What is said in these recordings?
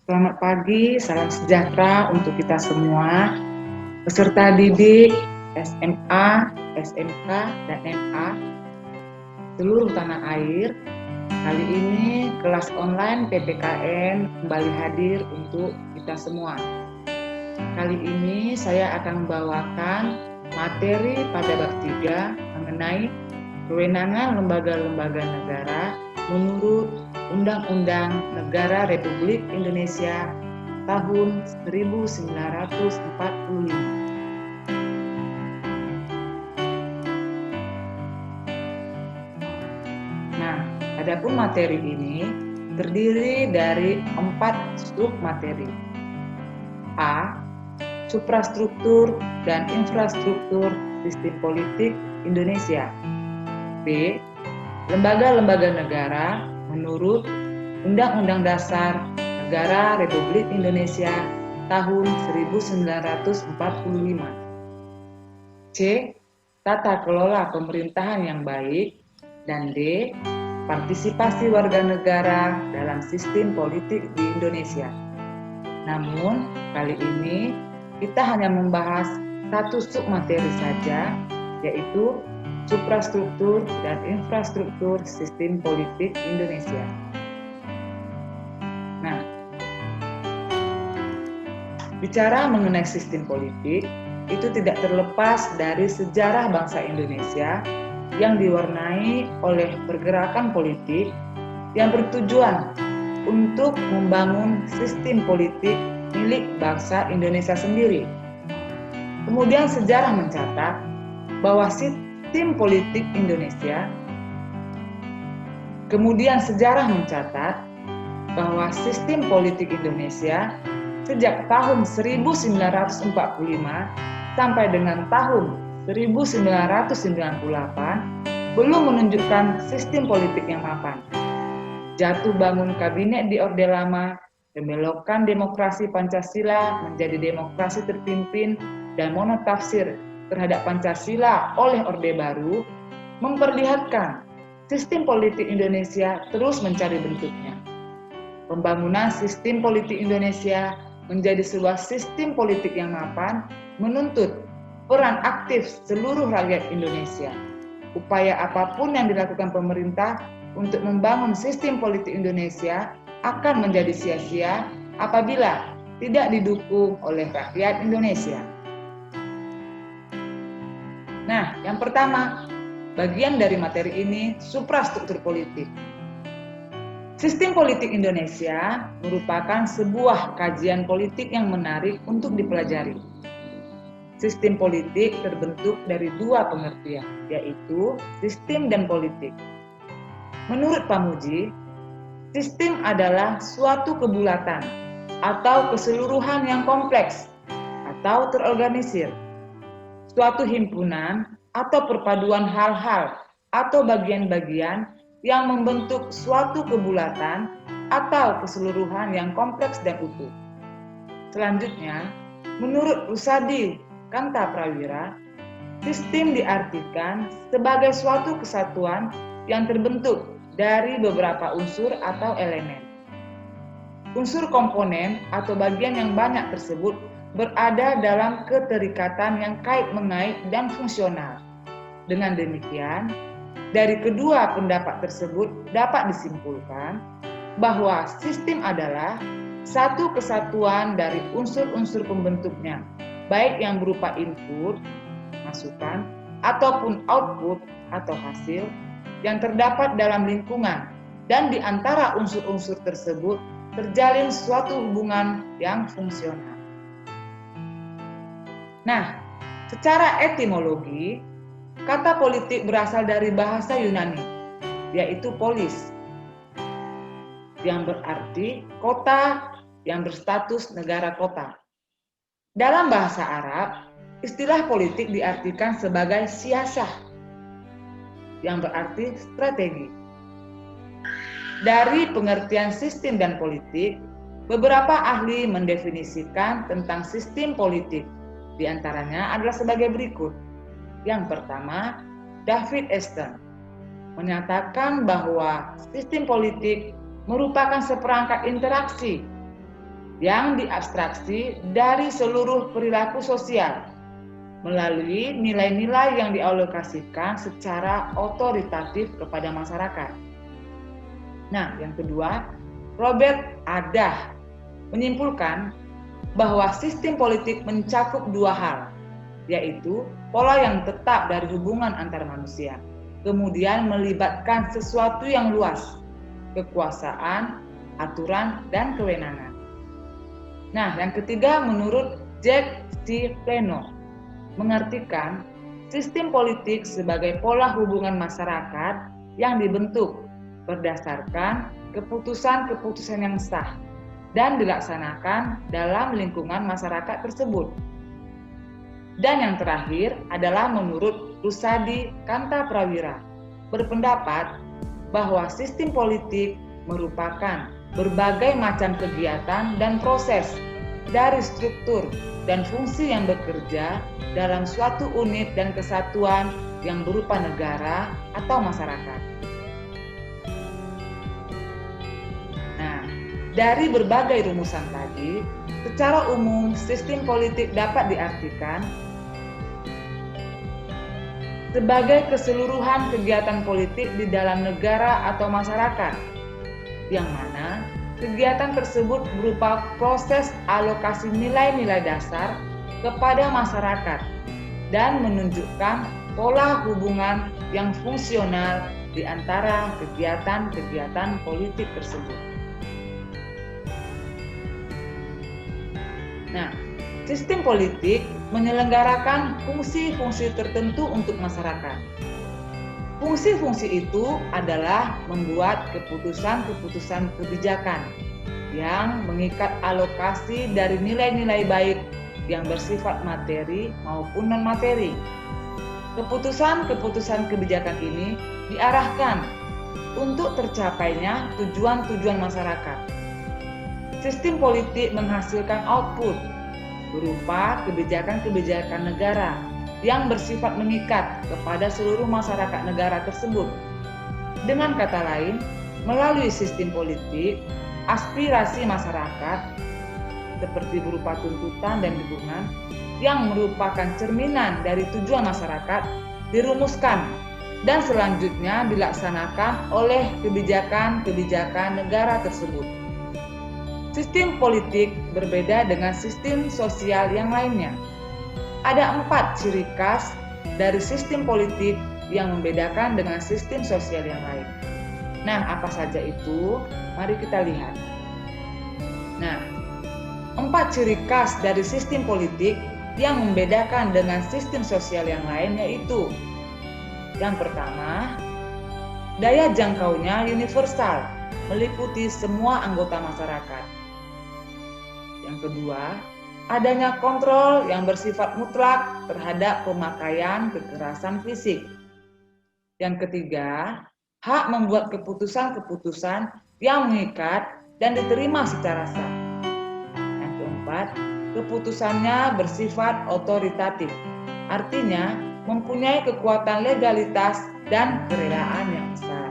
Selamat pagi, salam sejahtera untuk kita semua, peserta didik SMA, SMK, dan MA seluruh tanah air. Kali ini kelas online PPKN kembali hadir untuk kita semua. Kali ini saya akan membawakan materi pada bab 3 mengenai kewenangan lembaga-lembaga negara menurut Undang-Undang Negara Republik Indonesia tahun 1945. Nah, adapun materi ini terdiri dari 4 submateri. A. Suprastruktur dan infrastruktur sistem politik Indonesia. B. Lembaga-lembaga negara menurut Undang-Undang Dasar Negara Republik Indonesia tahun 1945. C. Tata kelola pemerintahan yang baik. Dan D. Partisipasi warga negara dalam sistem politik di Indonesia. Namun, kali ini kita hanya membahas satu submateri saja, yaitu suprastruktur dan infrastruktur sistem politik Indonesia. Nah, bicara mengenai sistem politik, itu tidak terlepas dari sejarah bangsa Indonesia yang diwarnai oleh pergerakan politik yang bertujuan untuk membangun sistem politik milik bangsa Indonesia sendiri. Kemudian sejarah mencatat bahwa sistem politik Indonesia sejak tahun 1945 sampai dengan tahun 1998 belum menunjukkan sistem politik yang mapan. Jatuh bangun kabinet di Orde Lama, pembelokan demokrasi Pancasila menjadi demokrasi terpimpin dan monotafsir terhadap Pancasila oleh Orde Baru memperlihatkan sistem politik Indonesia terus mencari bentuknya. Pembangunan sistem politik Indonesia menjadi sebuah sistem politik yang mapan menuntut peran aktif seluruh rakyat Indonesia. Upaya apapun yang dilakukan pemerintah untuk membangun sistem politik Indonesia akan menjadi sia-sia apabila tidak didukung oleh rakyat Indonesia. Nah, yang pertama, bagian dari materi ini suprastruktur politik. Sistem politik Indonesia merupakan sebuah kajian politik yang menarik untuk dipelajari. Sistem politik terbentuk dari dua pengertian, yaitu sistem dan politik. Menurut Pamuji, sistem adalah suatu kebulatan atau keseluruhan yang kompleks atau terorganisir, suatu himpunan atau perpaduan hal-hal atau bagian-bagian yang membentuk suatu kebulatan atau keseluruhan yang kompleks dan utuh. Selanjutnya, menurut Rusadi Kanta Prawira, sistem diartikan sebagai suatu kesatuan yang terbentuk dari beberapa unsur atau elemen. Unsur komponen atau bagian yang banyak tersebut berada dalam keterikatan yang kait-mengait dan fungsional. Dengan demikian, dari kedua pendapat tersebut dapat disimpulkan bahwa sistem adalah satu kesatuan dari unsur-unsur pembentuknya, baik yang berupa input, masukan, ataupun output atau hasil yang terdapat dalam lingkungan, dan di antara unsur-unsur tersebut terjalin suatu hubungan yang fungsional. Nah, secara etimologi, kata politik berasal dari bahasa Yunani, yaitu polis, yang berarti kota yang berstatus negara kota. Dalam bahasa Arab, istilah politik diartikan sebagai siasah, yang berarti strategi. Dari pengertian sistem dan politik, beberapa ahli mendefinisikan tentang sistem politik. Di antaranya adalah sebagai berikut. Yang pertama, David Easton menyatakan bahwa sistem politik merupakan seperangkat interaksi yang diabstraksi dari seluruh perilaku sosial melalui nilai-nilai yang dialokasikan secara otoritatif kepada masyarakat. Nah, yang kedua, Robert Adah menyimpulkan bahwa sistem politik mencakup dua hal, yaitu pola yang tetap dari hubungan antar manusia, kemudian melibatkan sesuatu yang luas, kekuasaan, aturan, dan kewenangan. Nah, yang ketiga menurut Jack C. Plano mengartikan sistem politik sebagai pola hubungan masyarakat yang dibentuk berdasarkan keputusan-keputusan yang sah dan dilaksanakan dalam lingkungan masyarakat tersebut. Dan yang terakhir adalah menurut Rusadi Kantaprawira berpendapat bahwa sistem politik merupakan berbagai macam kegiatan dan proses dari struktur dan fungsi yang bekerja dalam suatu unit dan kesatuan yang berupa negara atau masyarakat. Nah, dari berbagai rumusan tadi, secara umum sistem politik dapat diartikan sebagai keseluruhan kegiatan politik di dalam negara atau masyarakat, yang mana kegiatan tersebut berupa proses alokasi nilai-nilai dasar kepada masyarakat dan menunjukkan pola hubungan yang fungsional di antara kegiatan-kegiatan politik tersebut. Nah, sistem politik menyelenggarakan fungsi-fungsi tertentu untuk masyarakat. Fungsi-fungsi itu adalah membuat keputusan-keputusan kebijakan yang mengikat alokasi dari nilai-nilai baik yang bersifat materi maupun non-materi. Keputusan-keputusan kebijakan ini diarahkan untuk tercapainya tujuan-tujuan masyarakat. Sistem politik menghasilkan output berupa kebijakan-kebijakan negara yang bersifat mengikat kepada seluruh masyarakat negara tersebut. Dengan kata lain, melalui sistem politik, aspirasi masyarakat seperti berupa tuntutan dan dukungan yang merupakan cerminan dari tujuan masyarakat dirumuskan dan selanjutnya dilaksanakan oleh kebijakan-kebijakan negara tersebut. Sistem politik berbeda dengan sistem sosial yang lainnya. Ada 4 ciri khas dari sistem politik yang membedakan dengan sistem sosial yang lain. Nah, apa saja itu? Mari kita lihat. Nah, 4 ciri khas dari sistem politik yang membedakan dengan sistem sosial yang lain yaitu: yang pertama, daya jangkaunya universal, meliputi semua anggota masyarakat. Yang kedua, adanya kontrol yang bersifat mutlak terhadap pemakaian kekerasan fisik. Yang ketiga, hak membuat keputusan-keputusan yang mengikat dan diterima secara sah. Yang keempat, keputusannya bersifat otoritatif, artinya mempunyai kekuatan legalitas dan kerelaan yang besar.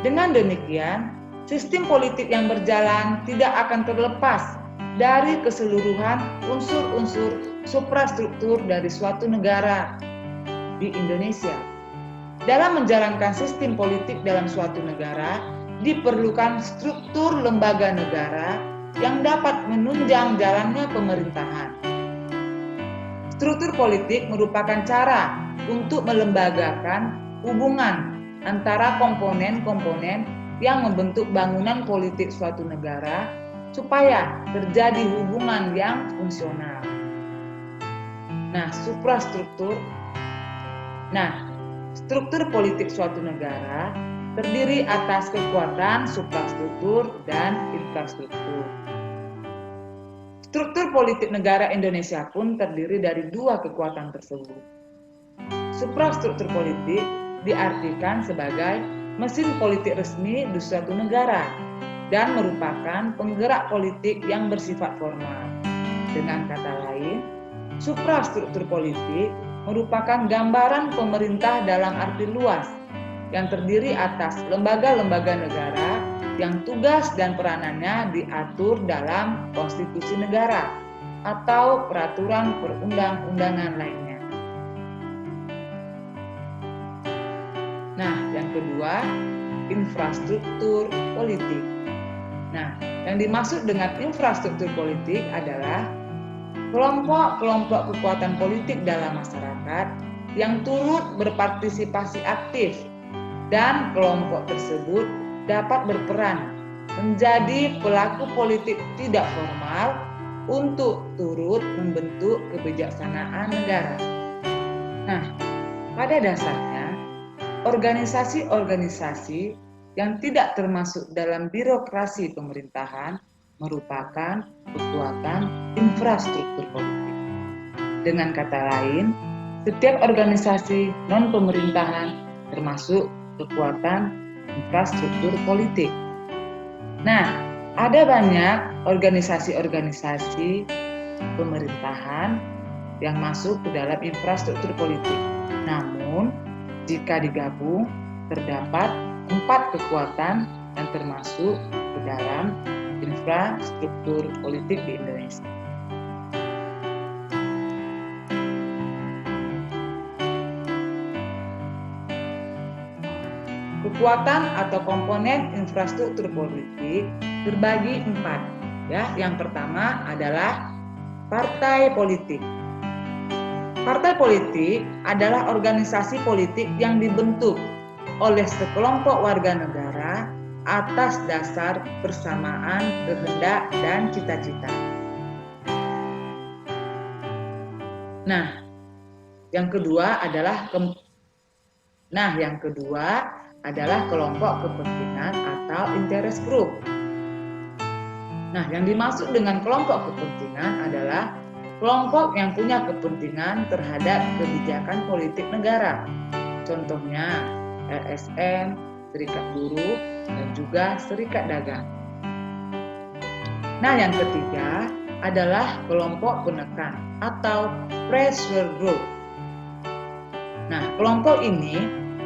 Dengan demikian, sistem politik yang berjalan tidak akan terlepas dari keseluruhan unsur-unsur suprastruktur dari suatu negara. Di Indonesia, dalam menjalankan sistem politik dalam suatu negara, diperlukan struktur lembaga negara yang dapat menunjang jalannya pemerintahan. Struktur politik merupakan cara untuk melembagakan hubungan antara komponen-komponen yang membentuk bangunan politik suatu negara supaya terjadi hubungan yang fungsional. Nah, suprastruktur. Nah, struktur politik suatu negara terdiri atas kekuatan suprastruktur dan infrastruktur. Struktur politik negara Indonesia pun terdiri dari 2 kekuatan tersebut. Suprastruktur politik diartikan sebagai mesin politik resmi di suatu negara dan merupakan penggerak politik yang bersifat formal. Dengan kata lain, suprastruktur politik merupakan gambaran pemerintah dalam arti luas yang terdiri atas lembaga-lembaga negara yang tugas dan peranannya diatur dalam konstitusi negara atau peraturan perundang-undangan lainnya. Nah, yang kedua, infrastruktur politik. Nah, yang dimaksud dengan infrastruktur politik adalah kelompok-kelompok kekuatan politik dalam masyarakat yang turut berpartisipasi aktif, dan kelompok tersebut dapat berperan menjadi pelaku politik tidak formal untuk turut membentuk kebijaksanaan negara. Nah, pada dasarnya, organisasi-organisasi yang tidak termasuk dalam birokrasi pemerintahan merupakan kekuatan infrastruktur politik. Dengan kata lain, setiap organisasi non-pemerintahan termasuk kekuatan infrastruktur politik. Nah, ada banyak organisasi-organisasi pemerintahan yang masuk ke dalam infrastruktur politik. Namun, jika digabung, terdapat 4 kekuatan yang termasuk ke dalam infrastruktur politik di Indonesia. Kekuatan atau komponen infrastruktur politik terbagi 4. Ya, yang pertama adalah partai politik. Partai politik adalah organisasi politik yang dibentuk oleh sekelompok warga negara atas dasar persamaan kehendak dan cita-cita. Nah, yang kedua adalah kelompok kepentingan atau interest group. Nah, yang dimaksud dengan kelompok kepentingan adalah kelompok yang punya kepentingan terhadap kebijakan politik negara. Contohnya LSM, Serikat Buruh, dan juga Serikat Dagang. Nah, yang ketiga adalah kelompok penekan atau pressure group. Nah, kelompok ini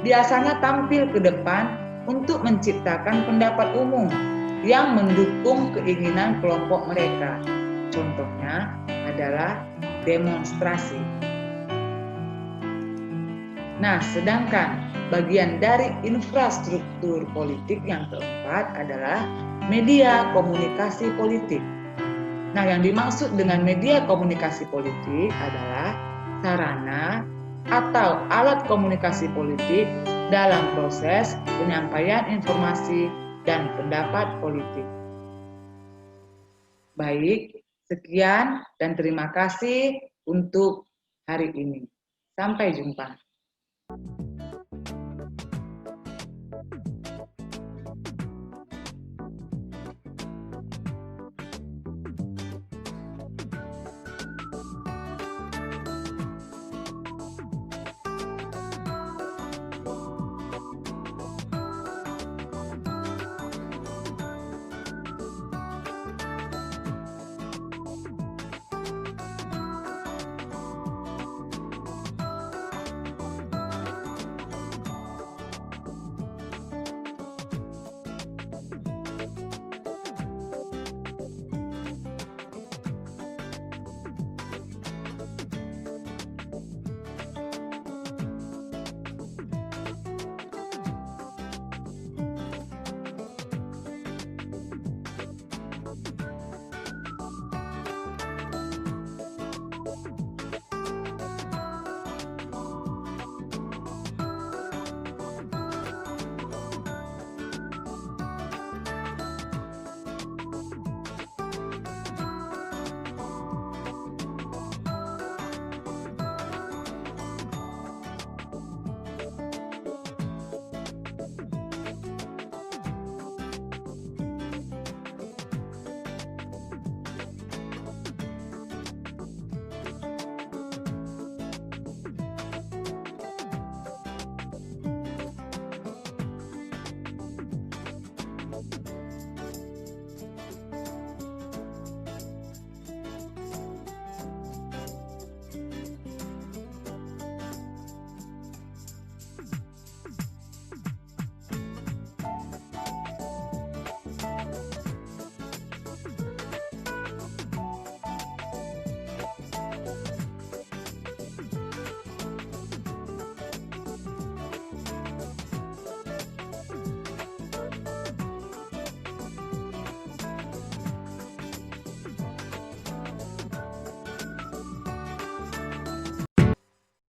biasanya tampil ke depan untuk menciptakan pendapat umum yang mendukung keinginan kelompok mereka. Contohnya adalah demonstrasi. Nah, sedangkan bagian dari infrastruktur politik yang keempat adalah media komunikasi politik. Nah, yang dimaksud dengan media komunikasi politik adalah sarana atau alat komunikasi politik dalam proses penyampaian informasi dan pendapat politik. Baik, sekian dan terima kasih untuk hari ini. Sampai jumpa.